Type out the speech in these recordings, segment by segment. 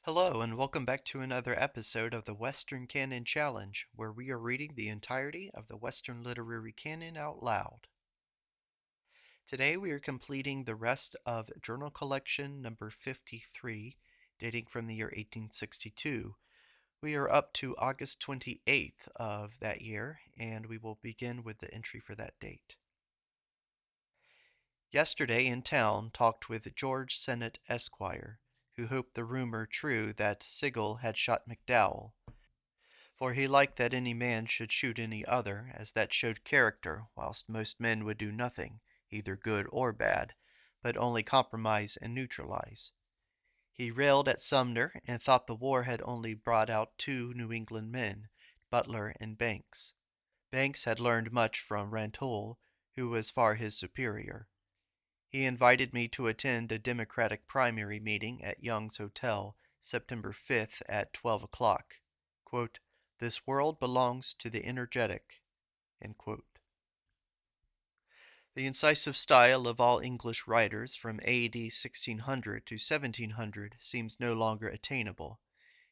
Hello, and welcome back to another episode of the Western Canon Challenge, where we are reading the entirety of the Western Literary Canon out loud. Today we are completing the rest of Journal Collection number 53, dating from the year 1862. We are up to August 28th of that year, and we will begin with the entry for that date. Yesterday in town talked with George Sennett, Esquire, who hoped the rumor true that Sigel had shot McDowell, for he liked that any man should shoot any other, as that showed character, whilst most men would do nothing, either good or bad, but only compromise and neutralize. He railed at Sumner, and thought the war had only brought out two New England men, Butler and Banks. Banks had learned much from Rantoul, who was far his superior. He invited me to attend a Democratic primary meeting at Young's Hotel, September 5th at 12 o'clock. Quote, "This world belongs to the energetic." End quote. The incisive style of all English writers from A.D. 1600 to 1700 seems no longer attainable.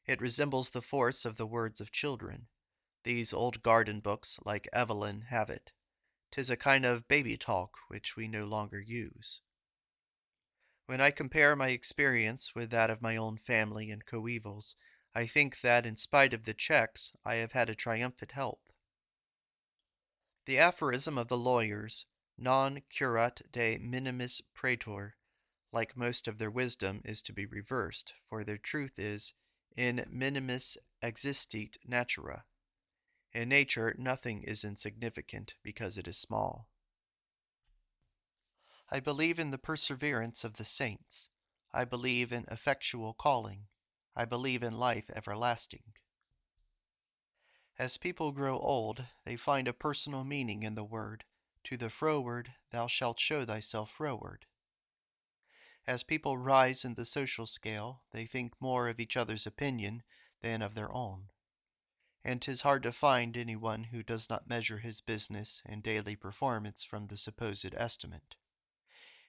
It resembles the force of the words of children. These old garden books, like Evelyn, have it. 'Tis a kind of baby talk which we no longer use. When I compare my experience with that of my own family and coevals, I think that, in spite of the checks, I have had a triumphant help. The aphorism of the lawyers, non curat de minimis praetor, like most of their wisdom, is to be reversed, for their truth is, in minimis existit natura. In nature nothing is insignificant because it is small. I believe in the perseverance of the saints. I believe in effectual calling. I believe in life everlasting. As people grow old, they find a personal meaning in the word, "To the froward thou shalt show thyself froward." As people rise in the social scale, they think more of each other's opinion than of their own. And 'tis hard to find any one who does not measure his business and daily performance from the supposed estimate.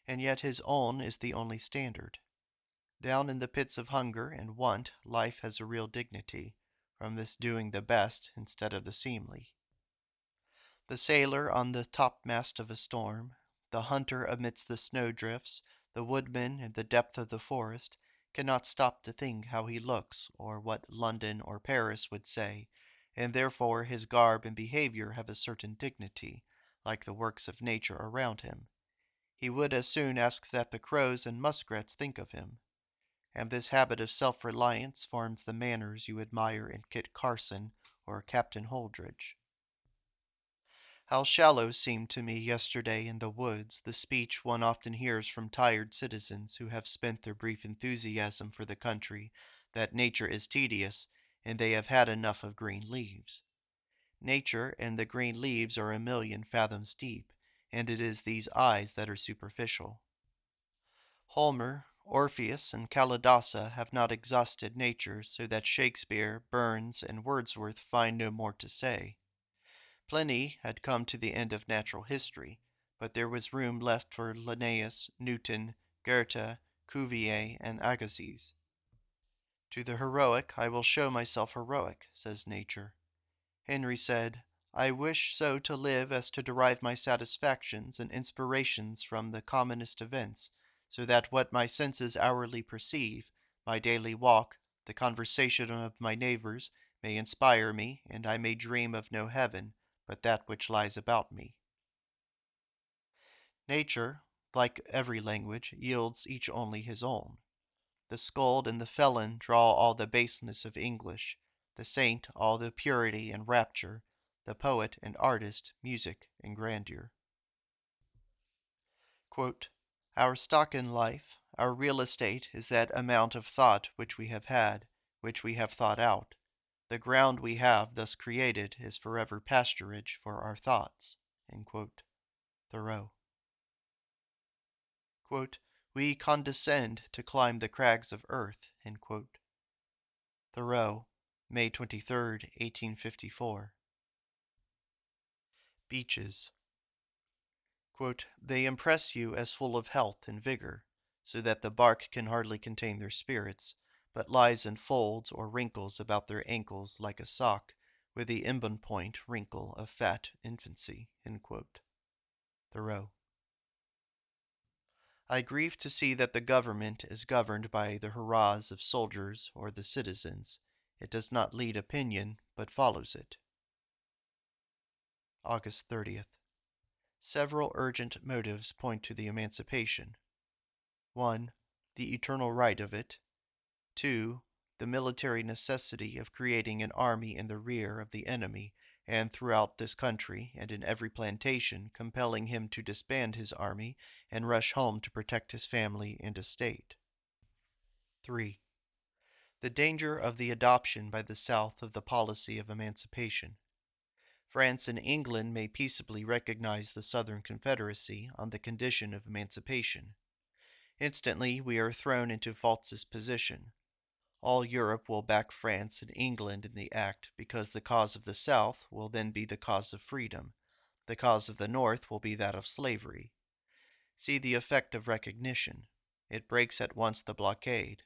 And yet his own is the only standard. Down in the pits of hunger and want life has a real dignity, from this doing the best instead of the seemly. The sailor on the topmast of a storm, the hunter amidst the snowdrifts, the woodman in the depth of the forest, cannot stop to think how he looks, or what London or Paris would say, and therefore his garb and behavior have a certain dignity, like the works of nature around him. He would as soon ask that the crows and muskrats think of him. And this habit of self-reliance forms the manners you admire in Kit Carson or Captain Holdridge. How shallow seemed to me yesterday in the woods the speech one often hears from tired citizens who have spent their brief enthusiasm for the country, that nature is tedious, and they have had enough of green leaves. Nature and the green leaves are a million fathoms deep, and it is these eyes that are superficial. Homer, Orpheus, and Kalidasa have not exhausted nature so that Shakespeare, Burns, and Wordsworth find no more to say. Pliny had come to the end of natural history, but there was room left for Linnaeus, Newton, Goethe, Cuvier, and Agassiz. To the heroic I will show myself heroic, says nature. Henry said, I wish so to live as to derive my satisfactions and inspirations from the commonest events, so that what my senses hourly perceive, my daily walk, the conversation of my neighbors, may inspire me, and I may dream of no heaven, but that which lies about me. Nature, like every language, yields each only his own. The scold and the felon draw all the baseness of English, the saint all the purity and rapture, the poet and artist music and grandeur. Quote, Our stock in life, our real estate is that amount of thought which we have had, which we have thought out. The ground we have thus created is forever pasturage for our thoughts. Thoreau. Quote, We condescend to climb the crags of earth. Thoreau, May 23, 1854. Beeches. Quote, They impress you as full of health and vigor, so that the bark can hardly contain their spirits, but lies in folds or wrinkles about their ankles like a sock, with the embonpoint wrinkle of fat infancy. Thoreau. I grieve to see that the government is governed by the hurrahs of soldiers or the citizens. It does not lead opinion, but follows it. August 30th. Several urgent motives point to the emancipation. 1. The eternal right of it. 2. The military necessity of creating an army in the rear of the enemy and throughout this country and in every plantation, compelling him to disband his army and rush home to protect his family and estate. 3. The danger of the adoption by the South of the policy of emancipation. France and England may peaceably recognize the Southern Confederacy on the condition of emancipation. Instantly we are thrown into falsest position. All Europe will back France and England in the act because the cause of the South will then be the cause of freedom. The cause of the North will be that of slavery. See the effect of recognition. It breaks at once the blockade.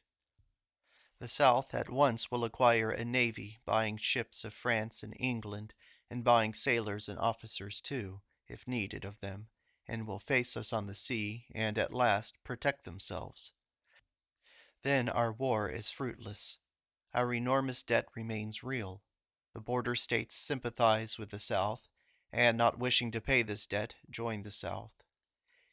The South at once will acquire a navy, buying ships of France and England, and buying sailors and officers too, if needed of them, and will face us on the sea, and at last protect themselves. Then our war is fruitless. Our enormous debt remains real. The border states sympathize with the South, and not wishing to pay this debt, join the South.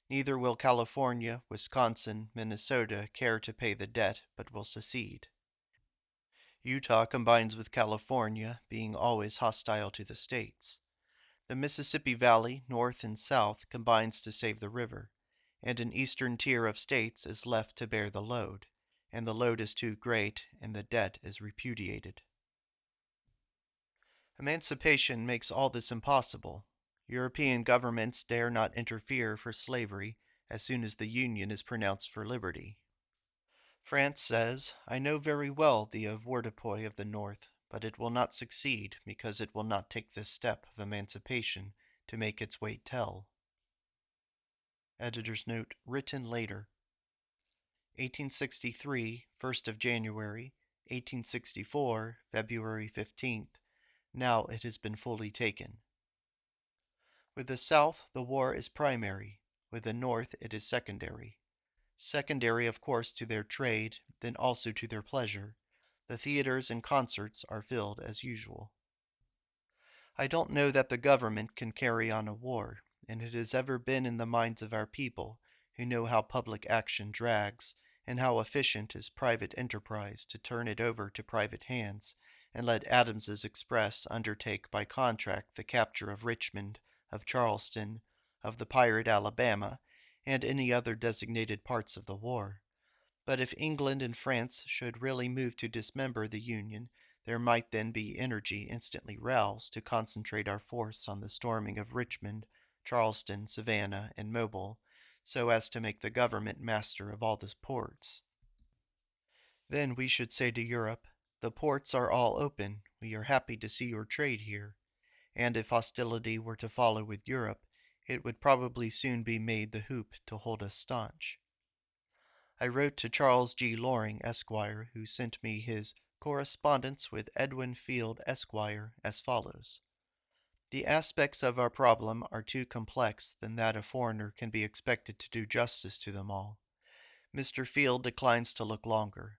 Neither will California, Wisconsin, Minnesota care to pay the debt, but will secede. Utah combines with California, being always hostile to the states. The Mississippi Valley, north and south, combines to save the river, and an eastern tier of states is left to bear the load, and the load is too great, and the debt is repudiated. Emancipation makes all this impossible. European governments dare not interfere for slavery as soon as the Union is pronounced for liberty. France says, I know very well the avoirdupois of the North, but it will not succeed because it will not take this step of emancipation to make its weight tell. Editor's note, written later. 1863, 1st of January, 1864, February 15th. Now it has been fully taken. With the South, the war is primary. With the North, it is secondary. Secondary, of course, to their trade, then also to their pleasure. The theaters and concerts are filled as usual. I don't know that the government can carry on a war, and it has ever been in the minds of our people, who know how public action drags, and how efficient is private enterprise, to turn it over to private hands, and let Adams's Express undertake by contract the capture of Richmond, of Charleston, of the pirate Alabama, and any other designated parts of the war. But if England and France should really move to dismember the Union, there might then be energy instantly roused to concentrate our force on the storming of Richmond, Charleston, Savannah, and Mobile, so as to make the government master of all the ports. Then we should say to Europe, the ports are all open, we are happy to see your trade here, and if hostility were to follow with Europe, it would probably soon be made the hoop to hold us staunch. I wrote to Charles G. Loring, Esquire, who sent me his correspondence with Edwin Field, Esquire, as follows. The aspects of our problem are too complex than that a foreigner can be expected to do justice to them all. Mr. Field declines to look longer.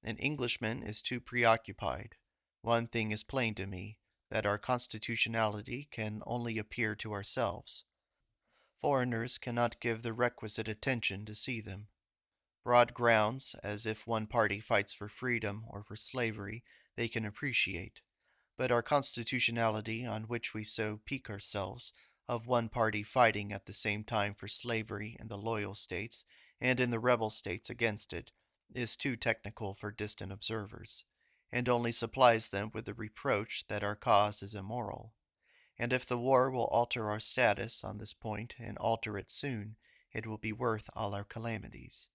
An Englishman is too preoccupied. One thing is plain to me, that our constitutionality can only appear to ourselves. Foreigners cannot give the requisite attention to see them. Broad grounds, as if one party fights for freedom or for slavery, they can appreciate. But our constitutionality, on which we so pique ourselves, of one party fighting at the same time for slavery in the loyal states and in the rebel states against it, is too technical for distant observers, and only supplies them with the reproach that our cause is immoral. And if the war will alter our status on this point, and alter it soon, it will be worth all our calamities.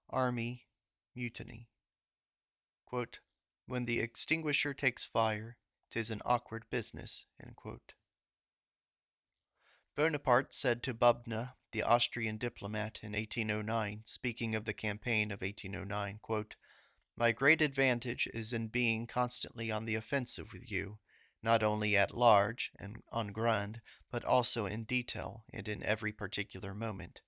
Army Mutiny. Quote, when the extinguisher takes fire, 'tis an awkward business. Bonaparte said to Bubna, the Austrian diplomat, in 1809, speaking of the campaign of 1809, quote, "My great advantage is in being constantly on the offensive with you, not only at large and en grand, but also in detail and in every particular moment.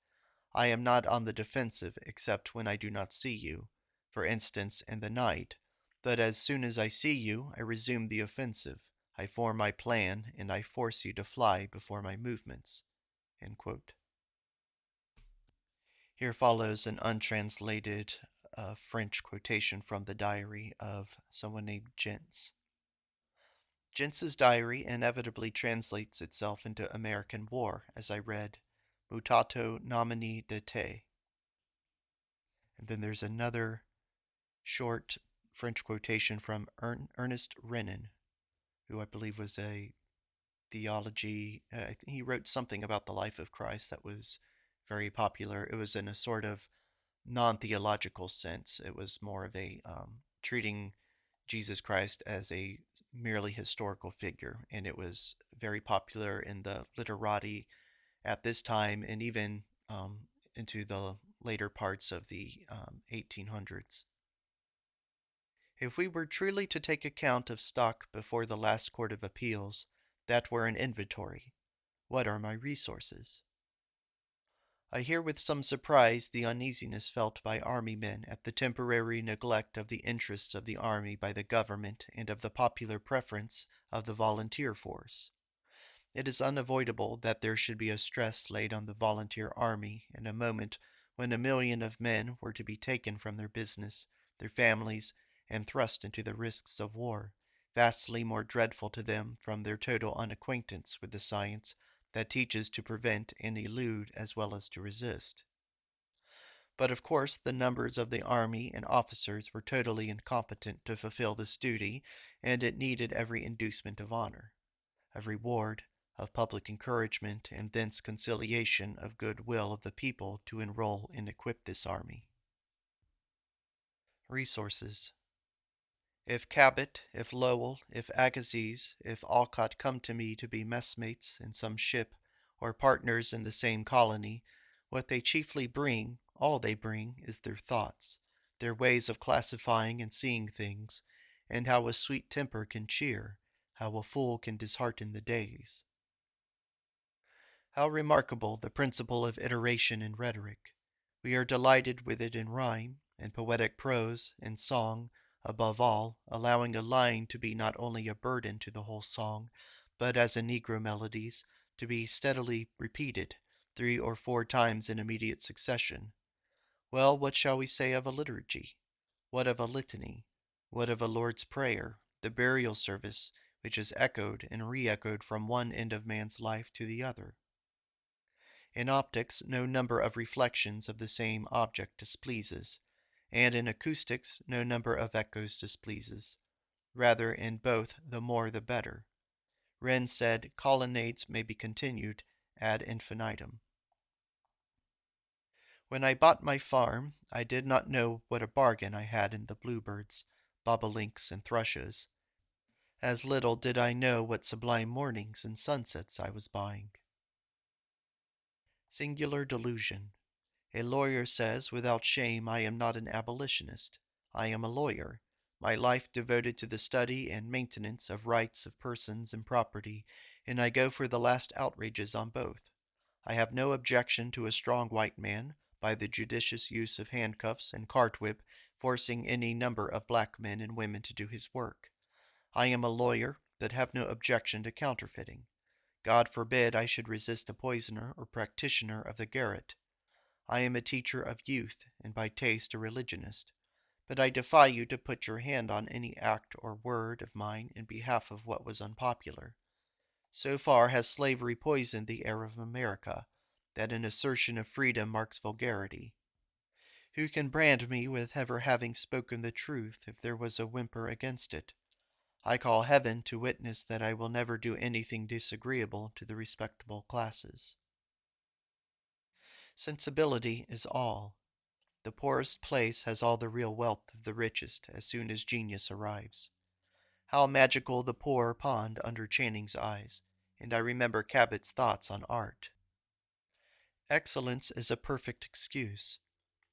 I am not on the defensive except when I do not see you, for instance in the night, but as soon as I see you I resume the offensive, I form my plan, and I force you to fly before my movements." Here follows an untranslated French quotation from the diary of someone named Gentz. Gentz's diary inevitably translates itself into American War, as I read, mutato nomini de te. And then there's another short French quotation from Ernest Renan, who I believe was a theology. He wrote something about the life of Christ that was very popular. It was in a sort of non-theological sense. It was more of a treating Jesus Christ as a merely historical figure, and it was very popular in the literati at this time, and even into the later parts of the 1800s. If we were truly to take account of stock before the last Court of Appeals, that were an inventory. What are my resources? I hear with some surprise the uneasiness felt by army men at the temporary neglect of the interests of the army by the government and of the popular preference of the volunteer force. It is unavoidable that there should be a stress laid on the volunteer army in a moment when 1,000,000 of men were to be taken from their business, their families, and thrust into the risks of war, vastly more dreadful to them from their total unacquaintance with the science that teaches to prevent and elude as well as to resist. But of course the numbers of the army and officers were totally incompetent to fulfill this duty, and it needed every inducement of honor, of reward, of public encouragement, and thence conciliation of good will of the people to enroll and equip this army. Resources. If Cabot, if Lowell, if Agassiz, if Alcott come to me to be messmates in some ship, or partners in the same colony, what they chiefly bring, all they bring, is their thoughts, their ways of classifying and seeing things, and how a sweet temper can cheer, how a fool can dishearten the days. How remarkable the principle of iteration in rhetoric! We are delighted with it in rhyme, in poetic prose, in song, above all, allowing a line to be not only a burden to the whole song, but as in Negro melodies, to be steadily repeated 3 or 4 times in immediate succession. Well, what shall we say of a liturgy? What of a litany? What of a Lord's Prayer, the burial service, which is echoed and re-echoed from one end of man's life to the other? In optics, no number of reflections of the same object displeases, and in acoustics, no number of echoes displeases. Rather, in both, the more the better. Wren said, colonnades may be continued ad infinitum. When I bought my farm, I did not know what a bargain I had in the bluebirds, bobolinks, and thrushes. As little did I know what sublime mornings and sunsets I was buying. Singular delusion. A lawyer says without shame, I am not an abolitionist. I am a lawyer, my life devoted to the study and maintenance of rights of persons and property, and I go for the last outrages on both. I have no objection to a strong white man, by the judicious use of handcuffs and cart-whip, forcing any number of black men and women to do his work. I am a lawyer, but have no objection to counterfeiting. God forbid I should resist a poisoner or practitioner of the garret. I am a teacher of youth, and by taste a religionist. But I defy you to put your hand on any act or word of mine in behalf of what was unpopular. So far has slavery poisoned the air of America, that an assertion of freedom marks vulgarity. Who can brand me with ever having spoken the truth if there was a whimper against it? I call heaven to witness that I will never do anything disagreeable to the respectable classes. Sensibility is all. The poorest place has all the real wealth of the richest as soon as genius arrives. How magical the poor pond under Channing's eyes! and I remember Cabot's thoughts on art. Excellence is a perfect excuse.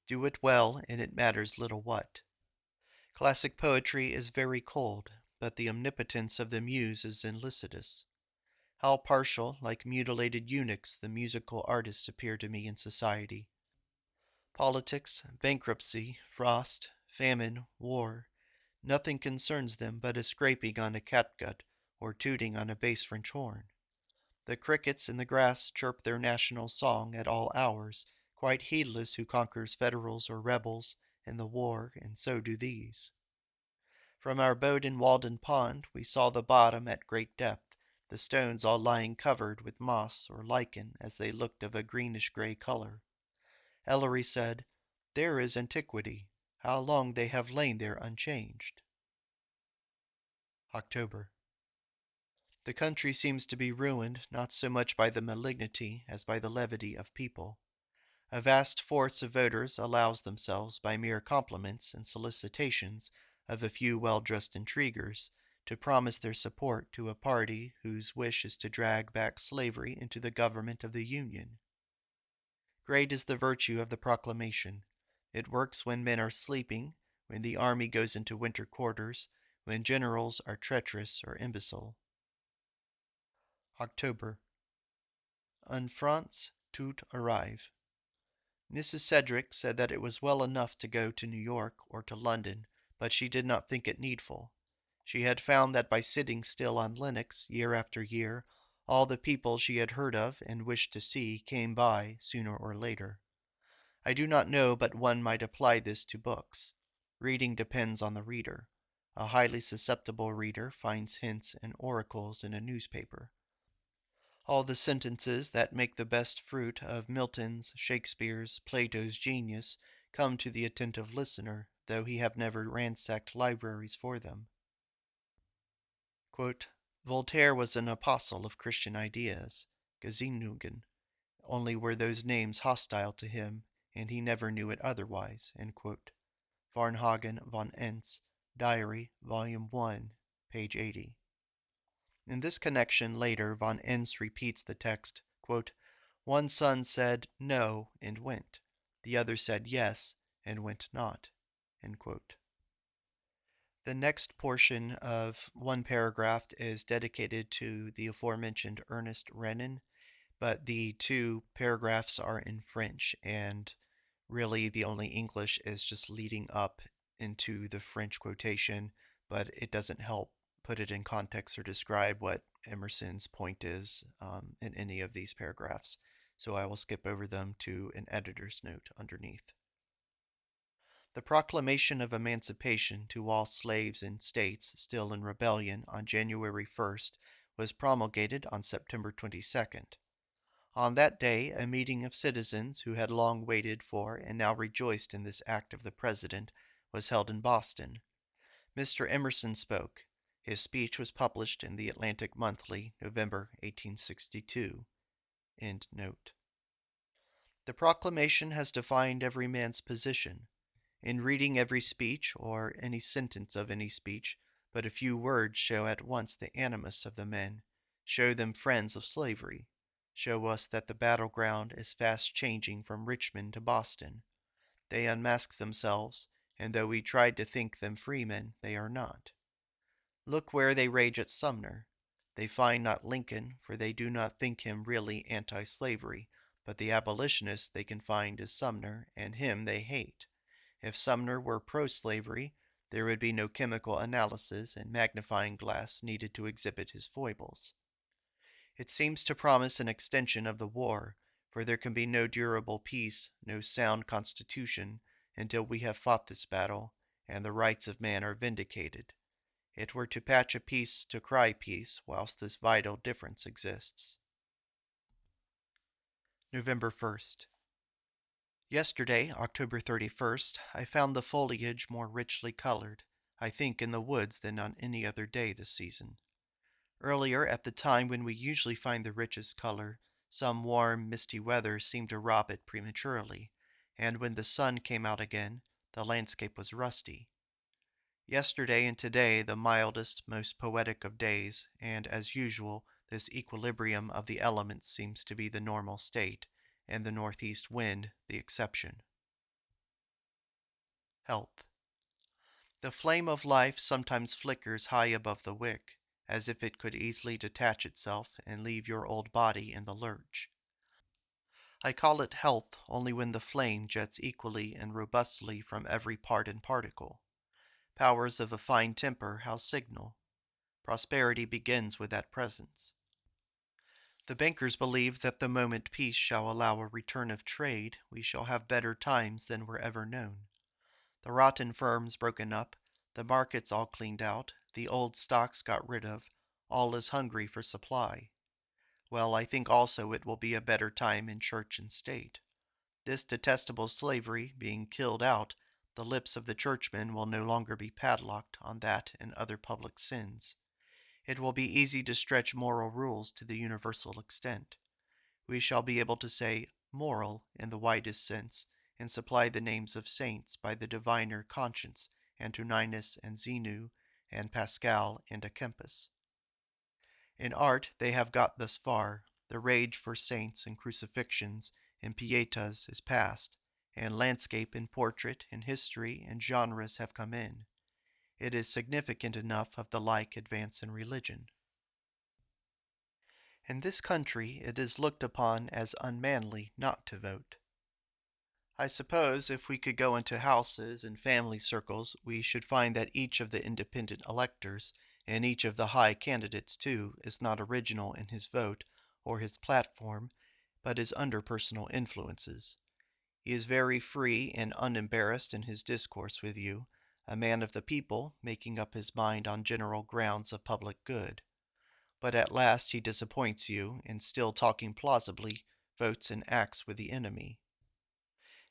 Do it well, and it matters little what. Classic poetry is very cold, but the omnipotence of the muse is infelicitous. How partial, like mutilated eunuchs, the musical artists appear to me in society. Politics, bankruptcy, frost, famine, war, nothing concerns them but a scraping on a catgut or tooting on a bass French horn. The crickets in the grass chirp their national song at all hours, quite heedless who conquers federals or rebels in the war, and so do these. From our boat in Walden Pond we saw the bottom at great depth, the stones all lying covered with moss or lichen as they looked of a greenish-gray color. Ellery said, "There is antiquity. How long they have lain there unchanged." October. The country seems to be ruined not so much by the malignity as by the levity of people. A vast force of voters allows themselves, by mere compliments and solicitations of a few well-dressed intriguers, to promise their support to a party whose wish is to drag back slavery into the government of the Union. Great is the virtue of the proclamation. It works when men are sleeping, when the army goes into winter quarters, when generals are treacherous or imbecile. October. En France, tout arrive. Mrs. Cedric said that it was well enough to go to New York or to London, but she did not think it needful. She had found that by sitting still on Lenox year after year, all the people she had heard of and wished to see came by sooner or later. I do not know but one might apply this to books. Reading depends on the reader. A highly susceptible reader finds hints and oracles in a newspaper. All the sentences that make the best fruit of Milton's, Shakespeare's, Plato's genius come to the attentive listener, though he have never ransacked libraries for them. Quote, Voltaire was an apostle of Christian ideas, Gesinnungen, only were those names hostile to him, and he never knew it otherwise. Varnhagen von Enns, Diary, Volume 1, page 80. In this connection, later, von Enns repeats the text, quote, One son said no and went. The other said yes and went not. The next portion of one paragraph is dedicated to the aforementioned Ernest Renan, but the two paragraphs are in French, and really the only English is just leading up into the French quotation, but it doesn't help put it in context or describe what Emerson's point is in any of these paragraphs. So I will skip over them to an editor's note underneath. The proclamation of emancipation to all slaves in states still in rebellion on January 1st was promulgated on September 22nd. On that day, a meeting of citizens who had long waited for and now rejoiced in this act of the President was held in Boston. Mr. Emerson spoke. His speech was published in the Atlantic Monthly, November 1862. End note. The proclamation has defined every man's position. In reading every speech, or any sentence of any speech, but a few words show at once the animus of the men, show them friends of slavery, show us that the battleground is fast changing from Richmond to Boston. They unmask themselves, and though we tried to think them freemen, they are not. Look where they rage at Sumner. They find not Lincoln, for they do not think him really anti-slavery, but the abolitionist they can find is Sumner, and him they hate. If Sumner were pro-slavery, there would be no chemical analysis and magnifying glass needed to exhibit his foibles. It seems to promise an extension of the war, for there can be no durable peace, no sound constitution, until we have fought this battle, and the rights of man are vindicated. It were to patch a peace to cry peace, whilst this vital difference exists. November 1st. Yesterday, October 31st, I found the foliage more richly colored, I think in the woods than on any other day this season. Earlier, at the time when we usually find the richest color, some warm, misty weather seemed to rob it prematurely, and when the sun came out again, the landscape was rusty. Yesterday and today the mildest, most poetic of days, and, as usual, This equilibrium of the elements seems to be the normal state, and the northeast wind the exception. Health. The flame of life sometimes flickers high above the wick, as if it could easily detach itself and leave your old body in the lurch. I call it health only when the flame jets equally and robustly from every part and particle. Powers of a fine temper, how signal! Prosperity begins with that presence. The bankers believe that the moment peace shall allow a return of trade, we shall have better times than were ever known. The rotten firms broken up, the markets all cleaned out, the old stocks got rid of, all is hungry for supply. Well, I think also it will be a better time in church and state. This detestable slavery being killed out, the lips of the churchmen will no longer be padlocked on that and other public sins. It will be easy to stretch moral rules to the universal extent. We shall be able to say moral in the widest sense, and supply the names of saints by the diviner conscience, Antoninus and Zeno, and Pascal and Akempis. In art they have got thus far. The rage for saints and crucifixions and pietas is past, and landscape and portrait and history and genres have come in. It is significant enough of the like advance in religion. In this country it is looked upon as unmanly not to vote. I suppose if we could go into houses and family circles, we should find that each of the independent electors, and each of the high candidates too, is not original in his vote or his platform, but is under personal influences. He is very free and unembarrassed in his discourse with you, a man of the people, making up his mind on general grounds of public good. But at last he disappoints you, and still talking plausibly, votes and acts with the enemy.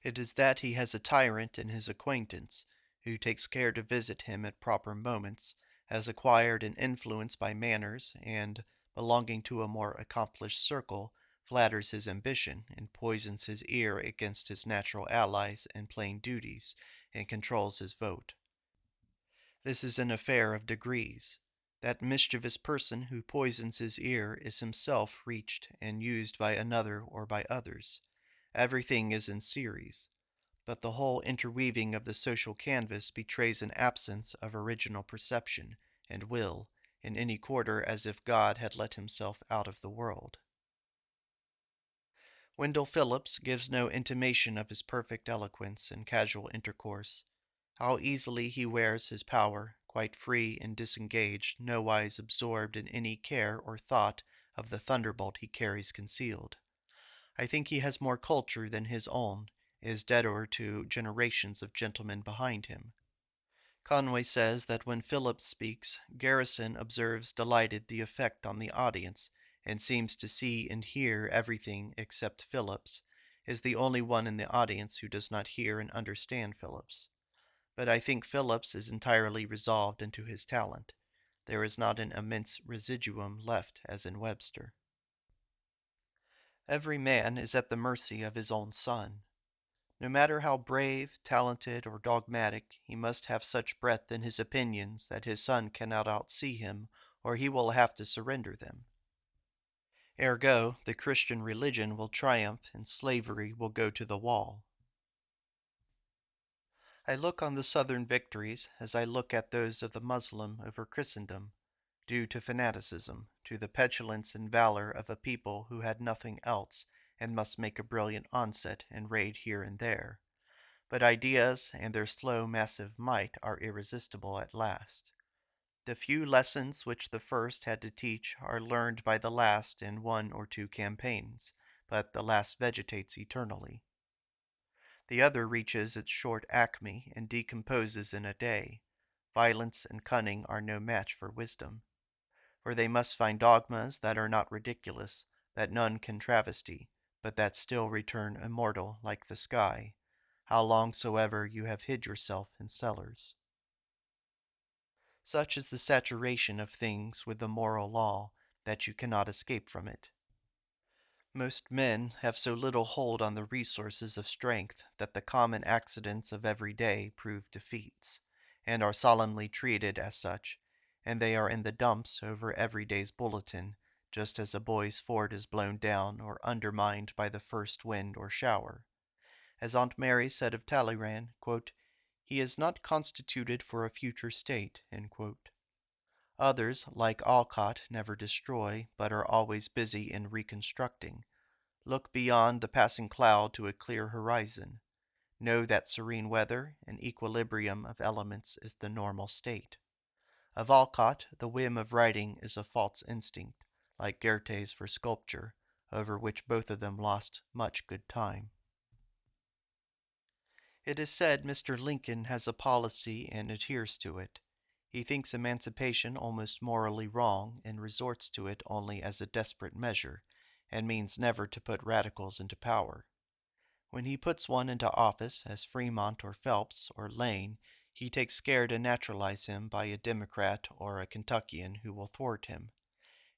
It is that he has a tyrant in his acquaintance, who takes care to visit him at proper moments, has acquired an influence by manners, and, belonging to a more accomplished circle, flatters his ambition, and poisons his ear against his natural allies and plain duties, and controls his vote. This is an affair of degrees. That mischievous person who poisons his ear is himself reached and used by another or by others. Everything is in series, but the whole interweaving of the social canvas betrays an absence of original perception and will in any quarter, as if God had let himself out of the world. Wendell Phillips gives no intimation of his perfect eloquence in casual intercourse. How easily he wears his power, quite free and disengaged, nowise absorbed in any care or thought of the thunderbolt he carries concealed. I think he has more culture than his own, is debtor to generations of gentlemen behind him. Conway says that when Phillips speaks, Garrison observes delighted the effect on the audience, and seems to see and hear everything except Phillips, is the only one in the audience who does not hear and understand Phillips. But I think Phillips is entirely resolved into his talent. There is not an immense residuum left as in Webster. Every man is at the mercy of his own son. No matter how brave, talented, or dogmatic, he must have such breadth in his opinions that his son cannot outsee him, or he will have to surrender them. Ergo, the Christian religion will triumph and slavery will go to the wall. I look on the southern victories as I look at those of the Moslem over Christendom, due to fanaticism, to the petulance and valor of a people who had nothing else and must make a brilliant onset and raid here and there. But ideas and their slow massive might are irresistible at last. The few lessons which the first had to teach are learned by the last in 1 or 2 campaigns, but the last vegetates eternally. The other reaches its short acme and decomposes in a day. Violence and cunning are no match for wisdom, for they must find dogmas that are not ridiculous, that none can travesty, but that still return immortal like the sky, how long soever you have hid yourself in cellars. Such is the saturation of things with the moral law, that you cannot escape from it. Most men have so little hold on the resources of strength that the common accidents of every day prove defeats, and are solemnly treated as such, and they are in the dumps over every day's bulletin, just as a boy's fort is blown down or undermined by the first wind or shower. As Aunt Mary said of Talleyrand, quote, "He is not constituted for a future state." Others, like Alcott, never destroy, but are always busy in reconstructing. Look beyond the passing cloud to a clear horizon. Know that serene weather and equilibrium of elements is the normal state. Of Alcott, the whim of writing is a false instinct, like Goethe's for sculpture, over which both of them lost much good time. It is said Mr. Lincoln has a policy and adheres to it. He thinks emancipation almost morally wrong and resorts to it only as a desperate measure, and means never to put radicals into power. When he puts one into office, as Fremont or Phelps or Lane, he takes care to naturalize him by a Democrat or a Kentuckian who will thwart him.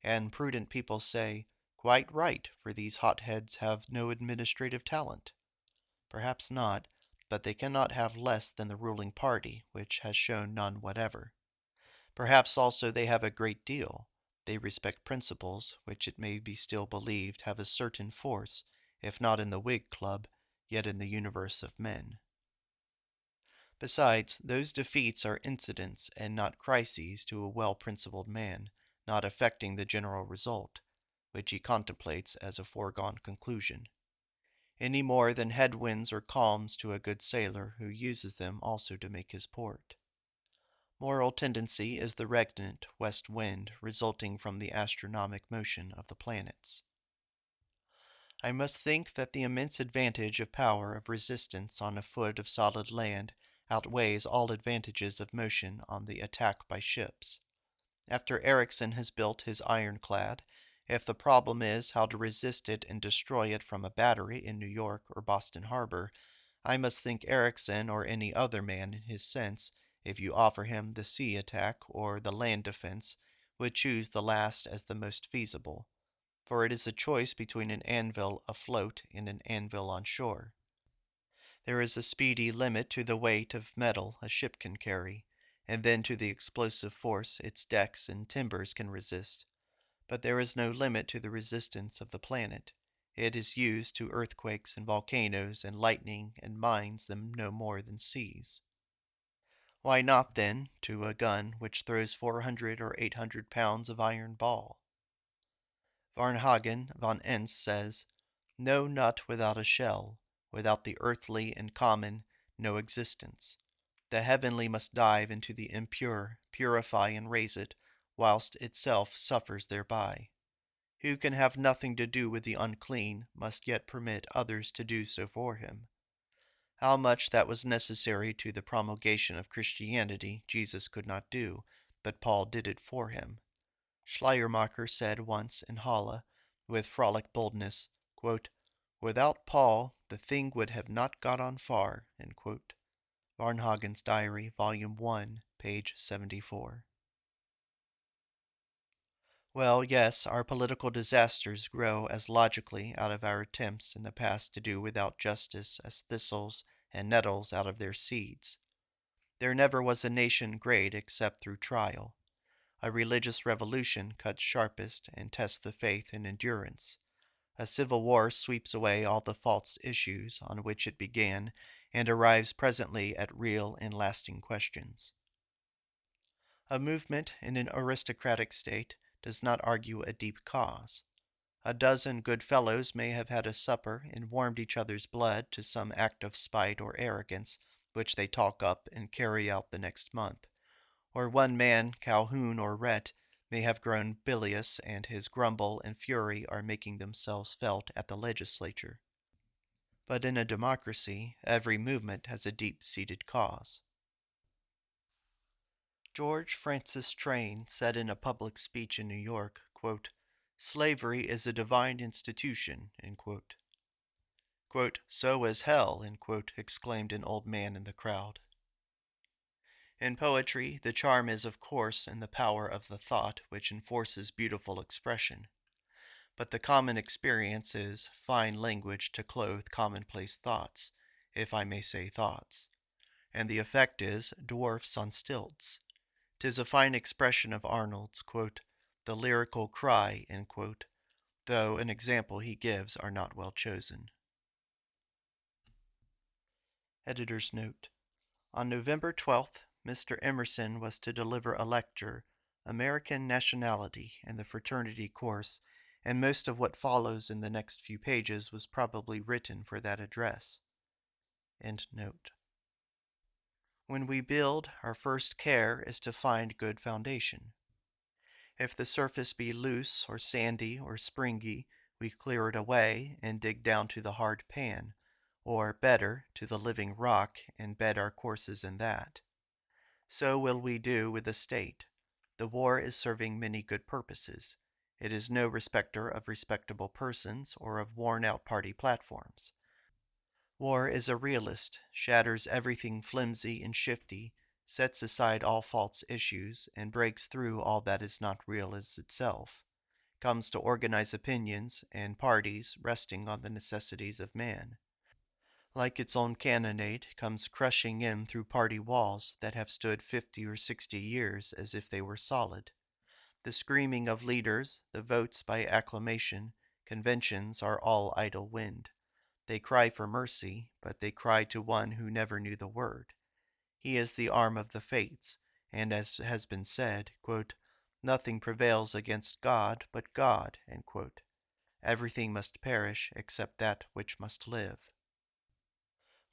And prudent people say, quite right, for these hotheads have no administrative talent. Perhaps not, but they cannot have less than the ruling party, which has shown none whatever. Perhaps also they have a great deal. They respect principles, which it may be still believed have a certain force, if not in the Whig Club, yet in the universe of men. Besides, those defeats are incidents and not crises to a well-principled man, not affecting the general result, which he contemplates as a foregone conclusion, any more than headwinds or calms to a good sailor who uses them also to make his port. Moral tendency is the regnant west wind resulting from the astronomic motion of the planets. I must think that the immense advantage of power of resistance on a foot of solid land outweighs all advantages of motion on the attack by ships. After Emerson has built his ironclad, if the problem is how to resist it and destroy it from a battery in New York or Boston Harbor, I must think Emerson or any other man in his sense, if you offer him the sea attack or the land defense, would choose the last as the most feasible, for it is a choice between an anvil afloat and an anvil on shore. There is a speedy limit to the weight of metal a ship can carry, and then to the explosive force its decks and timbers can resist. But there is no limit to the resistance of the planet. It is used to earthquakes and volcanoes and lightning and mines them no more than seas. Why not, then, to a gun which throws 400 or 800 pounds of iron ball? Varnhagen von Enns says, "No nut without a shell, without the earthly and common, no existence. The heavenly must dive into the impure, purify and raise it, whilst itself suffers thereby. Who can have nothing to do with the unclean must yet permit others to do so for him. How much that was necessary to the promulgation of Christianity Jesus could not do, but Paul did it for him. Schleiermacher said once in Halle, with frolic boldness, quote, 'Without Paul, the thing would have not got on far.'" Varnhagen's Diary, Volume 1, page 74. Well, yes, our political disasters grow as logically out of our attempts in the past to do without justice as thistles and nettles out of their seeds. There never was a nation great except through trial. A religious revolution cuts sharpest and tests the faith in endurance. A civil war sweeps away all the false issues on which it began and arrives presently at real and lasting questions. A movement in an aristocratic state does not argue a deep cause. A dozen good fellows may have had a supper and warmed each other's blood to some act of spite or arrogance, which they talk up and carry out the next month. Or one man, Calhoun or Rhett, may have grown bilious, and his grumble and fury are making themselves felt at the legislature. But in a democracy, every movement has a deep-seated cause. George Francis Train said in a public speech in New York, quote, "Slavery is a divine institution," end quote. Quote, "So is hell," end quote, exclaimed an old man in the crowd. In poetry, the charm is, of course, in the power of the thought which enforces beautiful expression. But the common experience is fine language to clothe commonplace thoughts, if I may say thoughts. And the effect is dwarfs on stilts. 'Tis a fine expression of Arnold's, quote, the lyrical cry, though an example he gives are not well chosen. Editor's note. On November 12th, Mr. Emerson was to deliver a lecture, American Nationality, in the fraternity course, and most of what follows in the next few pages was probably written for that address. End note. When we build, our first care is to find good foundation. If the surface be loose or sandy or springy, we clear it away and dig down to the hard pan, or, better, to the living rock and bed our courses in that. So will we do with the state. The war is serving many good purposes. It is no respecter of respectable persons or of worn-out party platforms. War is a realist, shatters everything flimsy and shifty, sets aside all false issues, and breaks through all that is not real as itself, comes to organize opinions and parties resting on the necessities of man. Like its own cannonade, comes crushing in through party walls that have stood 50 or 60 years as if they were solid. The screaming of leaders, the votes by acclamation, conventions are all idle wind. They cry for mercy, but they cry to one who never knew the word. He is the arm of the fates, and as has been said, nothing prevails against God but God. Everything must perish except that which must live.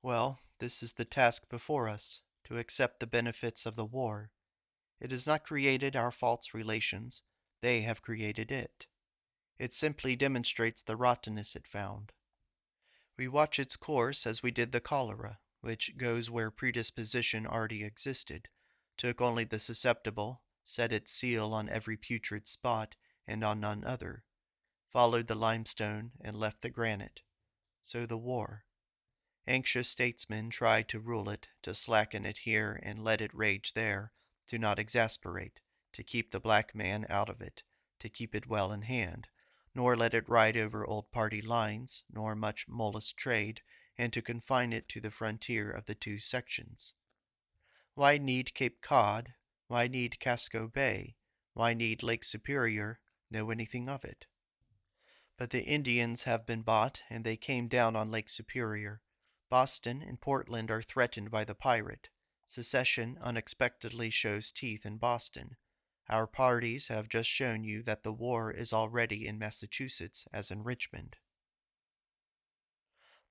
Well, this is the task before us, to accept the benefits of the war. It has not created our false relations, they have created it. It simply demonstrates the rottenness it found. We watch its course as we did the cholera, which goes where predisposition already existed, took only the susceptible, set its seal on every putrid spot and on none other, followed the limestone and left the granite. So the war. Anxious statesmen try to rule it, to slacken it here and let it rage there, to not exasperate, to keep the black man out of it, to keep it well in hand, nor let it ride over old party lines, nor much mollusk trade, and to confine it to the frontier of the two sections. Why need Cape Cod, why need Casco Bay, why need Lake Superior know anything of it? But the Indians have been bought, and they came down on Lake Superior. Boston and Portland are threatened by the pirate. Secession unexpectedly shows teeth in Boston. Our parties have just shown you that the war is already in Massachusetts as in Richmond.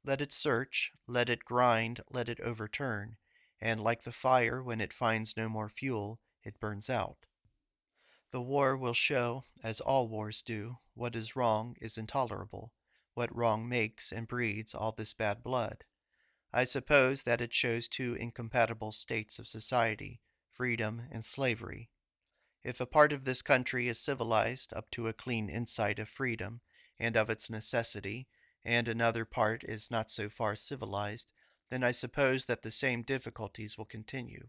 Let it search, let it grind, let it overturn, and like the fire when it finds no more fuel, it burns out. The war will show, as all wars do, what is wrong is intolerable, what wrong makes and breeds all this bad blood. I suppose that it shows two incompatible states of society, freedom and slavery. If a part of this country is civilized up to a clean insight of freedom and of its necessity, and another part is not so far civilized, then I suppose that the same difficulties will continue.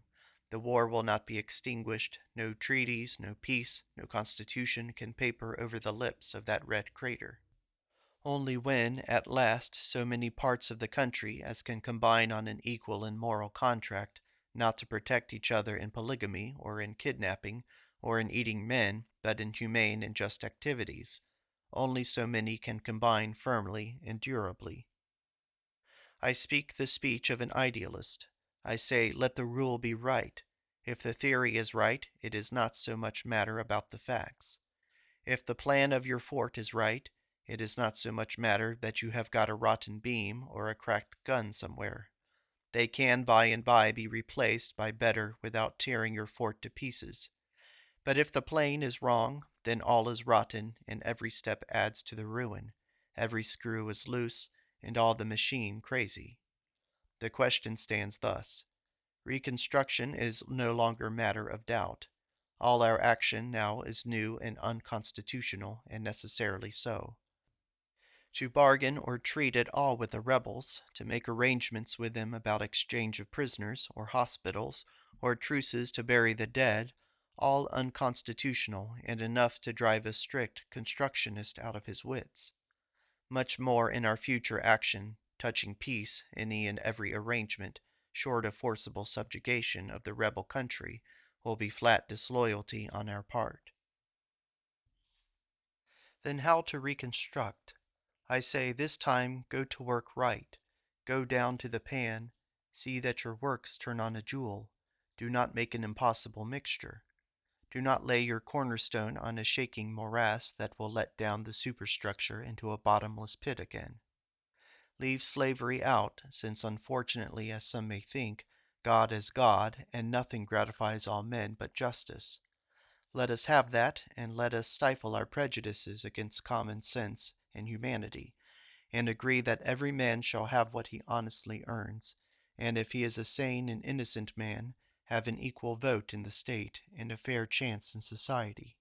The war will not be extinguished, no treaties, no peace, no constitution can paper over the lips of that red crater. Only when, at last, so many parts of the country as can combine on an equal and moral contract, not to protect each other in polygamy, or in kidnapping, or in eating men, but in humane and just activities, only so many can combine firmly and durably. I speak the speech of an idealist. I say, let the rule be right. If the theory is right, it is not so much matter about the facts. If the plan of your fort is right, it is not so much matter that you have got a rotten beam or a cracked gun somewhere. They can by and by be replaced by better without tearing your fort to pieces. But if the plan is wrong, then all is rotten and every step adds to the ruin. Every screw is loose and all the machine crazy. The question stands thus. Reconstruction is no longer matter of doubt. All our action now is new and unconstitutional, and necessarily so. To bargain or treat at all with the rebels, to make arrangements with them about exchange of prisoners, or hospitals, or truces to bury the dead, all unconstitutional and enough to drive a strict constructionist out of his wits. Much more in our future action, touching peace, any and every arrangement, short of forcible subjugation of the rebel country, will be flat disloyalty on our part. Then how to reconstruct? I say this time go to work right. Go down to the pan. See that your works turn on a jewel. Do not make an impossible mixture. Do not lay your cornerstone on a shaking morass that will let down the superstructure into a bottomless pit again. Leave slavery out, since unfortunately, as some may think, God is God, and nothing gratifies all men but justice. Let us have that, and let us stifle our prejudices against common sense and humanity, and agree that every man shall have what he honestly earns, and if he is a sane and innocent man, have an equal vote in the state and a fair chance in society.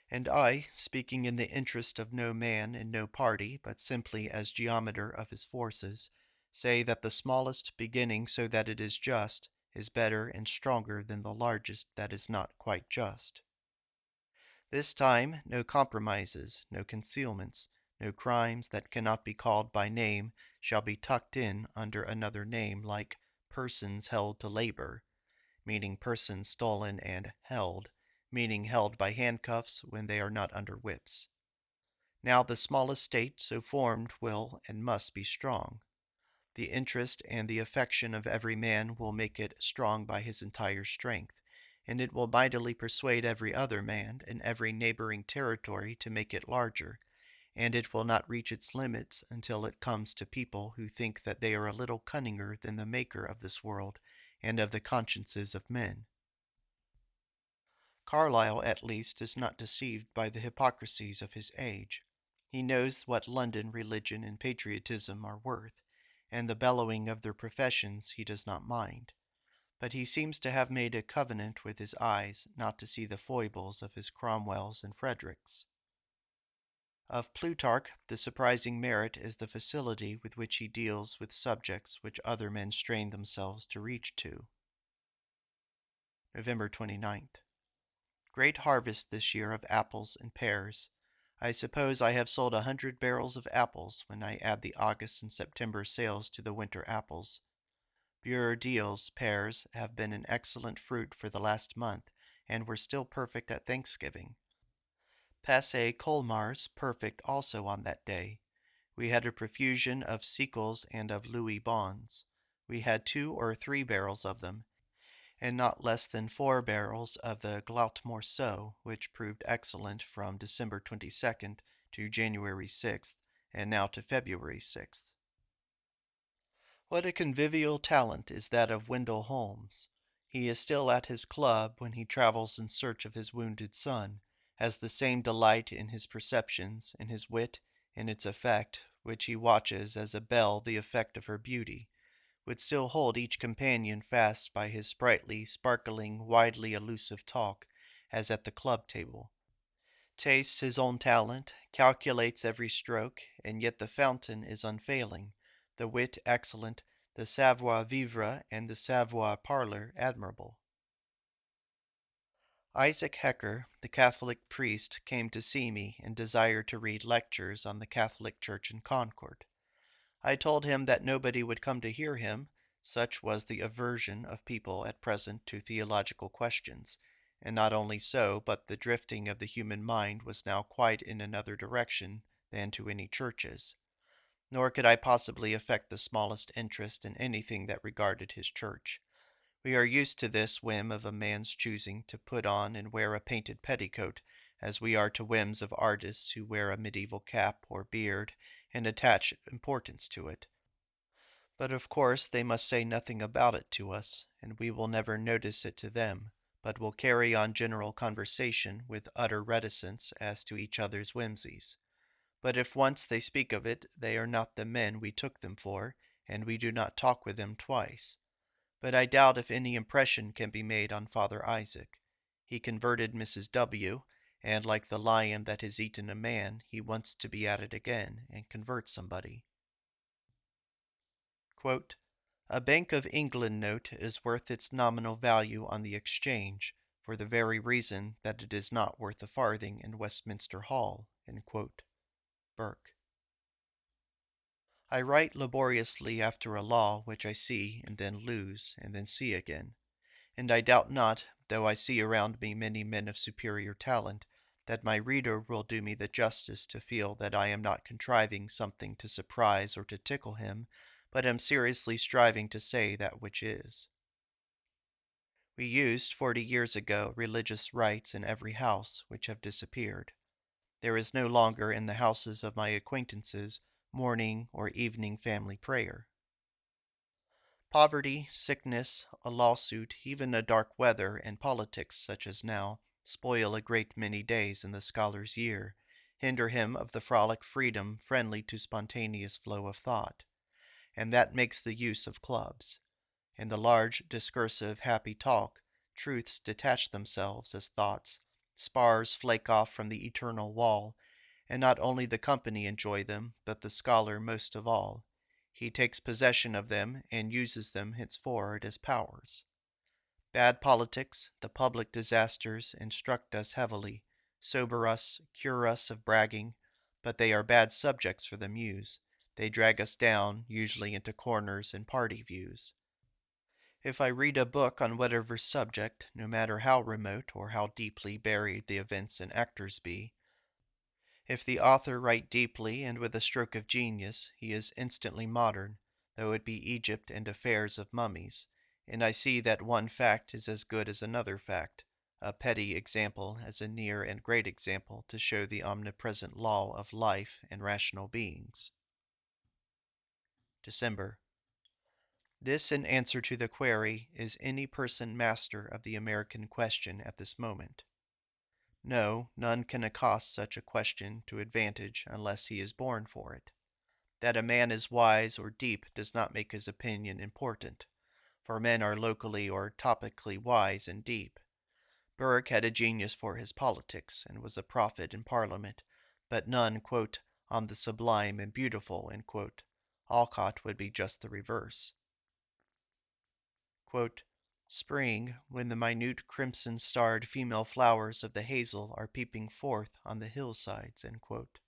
And I, speaking in the interest of no man and no party, but simply as geometer of his forces, say that the smallest beginning so that it is just is better and stronger than the largest that is not quite just. This time no compromises, no concealments, no crimes that cannot be called by name shall be tucked in under another name, like persons held to labor, meaning persons stolen, and held, meaning held by handcuffs when they are not under whips. Now the smallest state so formed will and must be strong. The interest and the affection of every man will make it strong by his entire strength, and it will mightily persuade every other man in every neighboring territory to make it larger, and it will not reach its limits until it comes to people who think that they are a little cunninger than the Maker of this world and of the consciences of men. Carlyle, at least, is not deceived by the hypocrisies of his age. He knows what London religion and patriotism are worth, and the bellowing of their professions he does not mind. But he seems to have made a covenant with his eyes not to see the foibles of his Cromwells and Fredericks. Of Plutarch, the surprising merit is the facility with which he deals with subjects which other men strain themselves to reach to. November 29th. Great harvest this year of apples and pears. I suppose I have sold 100 barrels of apples when I add the August and September sales to the winter apples. Burdille's pears have been an excellent fruit for the last month, and were still perfect at Thanksgiving. Passé Colmars perfect also on that day. We had a profusion of secals and of Louis bonds. We had 2 or 3 barrels of them, and not less than 4 barrels of the Glaut Morceau, which proved excellent from December 22nd to January 6th, and now to February 6th. What a convivial talent is that of Wendell Holmes! He is still at his club when he travels in search of his wounded son, has the same delight in his perceptions, in his wit, in its effect, which he watches as a belle the effect of her beauty, would still hold each companion fast by his sprightly, sparkling, widely elusive talk, as at the club table. Tastes his own talent, calculates every stroke, and yet the fountain is unfailing, the wit excellent, the savoir-vivre and the savoir-parler admirable. Isaac Hecker, the Catholic priest, came to see me and desired to read lectures on the Catholic Church in Concord. I told him that nobody would come to hear him, such was the aversion of people at present to theological questions, and not only so, but the drifting of the human mind was now quite in another direction than to any churches. Nor could I possibly affect the smallest interest in anything that regarded his church. We are used to this whim of a man's choosing to put on and wear a painted petticoat, as we are to whims of artists who wear a medieval cap or beard and attach importance to it. But of course they must say nothing about it to us, and we will never notice it to them, but will carry on general conversation with utter reticence as to each other's whimsies. But if once they speak of it, they are not the men we took them for, and we do not talk with them twice. But I doubt if any impression can be made on Father Isaac. He converted Mrs. W., and like the lion that has eaten a man, he wants to be at it again and convert somebody. Quote, a Bank of England note is worth its nominal value on the exchange, for the very reason that it is not worth a farthing in Westminster Hall. Burke. I write laboriously after a law which I see and then lose and then see again, and I doubt not, though I see around me many men of superior talent, that my reader will do me the justice to feel that I am not contriving something to surprise or to tickle him, but am seriously striving to say that which is. We used 40 years ago religious rites in every house, which have disappeared. There is no longer in the houses of my acquaintances morning or evening family prayer. Poverty, sickness, a lawsuit, even a dark weather, and politics such as now, spoil a great many days in the scholar's year, hinder him of the frolic freedom friendly to spontaneous flow of thought, and that makes the use of clubs. In the large, discursive, happy talk, truths detach themselves as thoughts, spars flake off from the eternal wall, and not only the company enjoy them, but the scholar most of all. He takes possession of them and uses them henceforward as powers. Bad politics, the public disasters, instruct us heavily, sober us, cure us of bragging, but they are bad subjects for the muse. They drag us down, usually into corners and party views. If I read a book on whatever subject, no matter how remote or how deeply buried the events and actors be, if the author write deeply and with a stroke of genius, he is instantly modern, though it be Egypt and affairs of mummies, and I see that one fact is as good as another fact, a petty example as a near and great example to show the omnipresent law of life and rational beings. December. This in answer to the query, is any person master of the American question at this moment? No, none can accost such a question to advantage unless he is born for it. That a man is wise or deep does not make his opinion important, for men are locally or topically wise and deep. Burke had a genius for his politics, and was a prophet in Parliament, but none, quote, on the sublime and beautiful, end quote. Alcott would be just the reverse. Quote, Spring, when the minute crimson-starred female flowers of the hazel are peeping forth on the hillsides, end quote.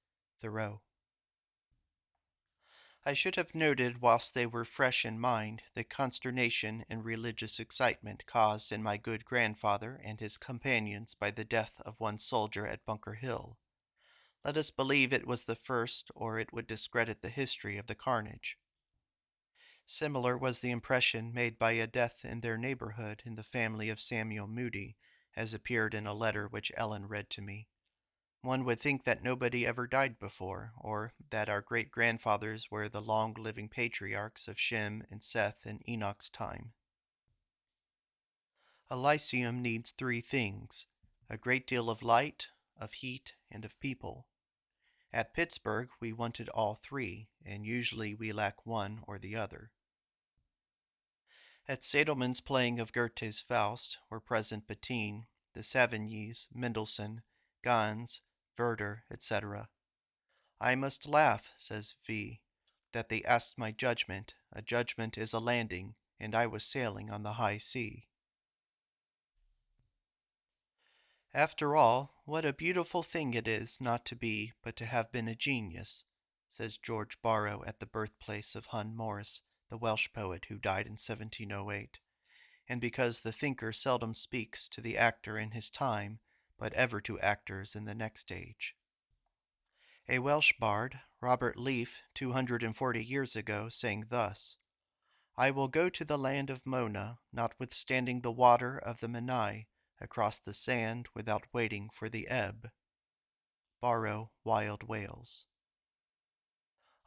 Thoreau. I should have noted whilst they were fresh in mind the consternation and religious excitement caused in my good grandfather and his companions by the death of one soldier at Bunker Hill. Let us believe it was the first, or it would discredit the history of the carnage. Similar was the impression made by a death in their neighborhood in the family of Samuel Moody, as appeared in a letter which Ellen read to me. One would think that nobody ever died before, or that our great-grandfathers were the long-living patriarchs of Shem and Seth in Enoch's time. A lyceum needs 3 things: a great deal of light, of heat, and of people. At Pittsburgh we wanted all 3, and usually we lack one or the other. At Sadelman's playing of Goethe's Faust were present Bettine, the Savagnys, Mendelssohn, Gans, Werder, etc. I must laugh, says V., that they asked my judgment. A judgment is a landing, and I was sailing on the high sea. After all, what a beautiful thing it is not to be, but to have been a genius, says George Borrow at the birthplace of Hun Morris, the Welsh poet who died in 1708, and because the thinker seldom speaks to the actor in his time, but ever to actors in the next age. A Welsh bard, Robert Leaf, 240 years ago, sang thus: I will go to the land of Mona, notwithstanding the water of the Menai, across the sand without waiting for the ebb. Borrow, Wild Wales.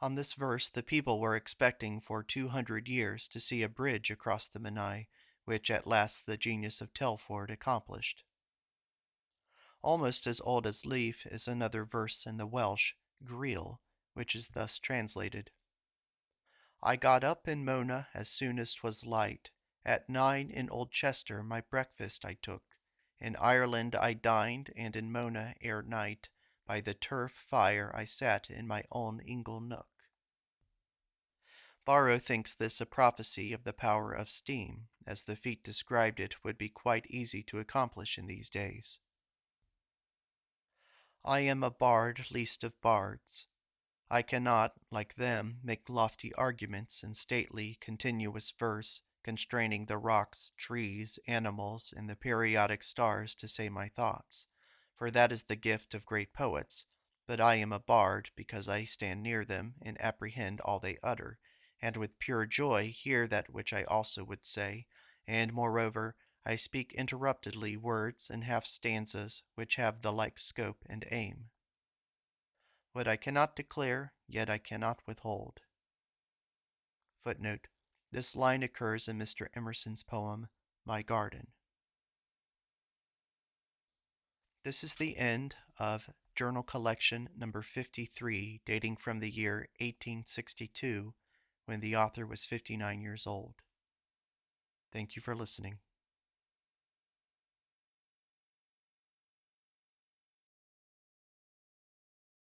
On this verse the people were expecting for 200 years to see a bridge across the Menai, which at last the genius of Telford accomplished. Almost as old as Leaf is another verse in the Welsh, Greel, which is thus translated: I got up in Mona as soon as 'twas light. At 9 in Old Chester my breakfast I took. In Ireland I dined, and in Mona ere night by the turf fire I sat in my own ingle nook. Borrow thinks this a prophecy of the power of steam, as the feat described it would be quite easy to accomplish in these days. I am a bard least of bards. I cannot, like them, make lofty arguments in stately, continuous verse, constraining the rocks, trees, animals, and the periodic stars to say my thoughts, for that is the gift of great poets, but I am a bard because I stand near them and apprehend all they utter, and with pure joy hear that which I also would say, and moreover I speak interruptedly words and half stanzas which have the like scope and aim. What I cannot declare, yet I cannot withhold. Footnote: This line occurs in Mr. Emerson's poem, My Garden. This is the end of Journal Collection number 53, dating from the year 1862, when the author was 59 years old. Thank you for listening.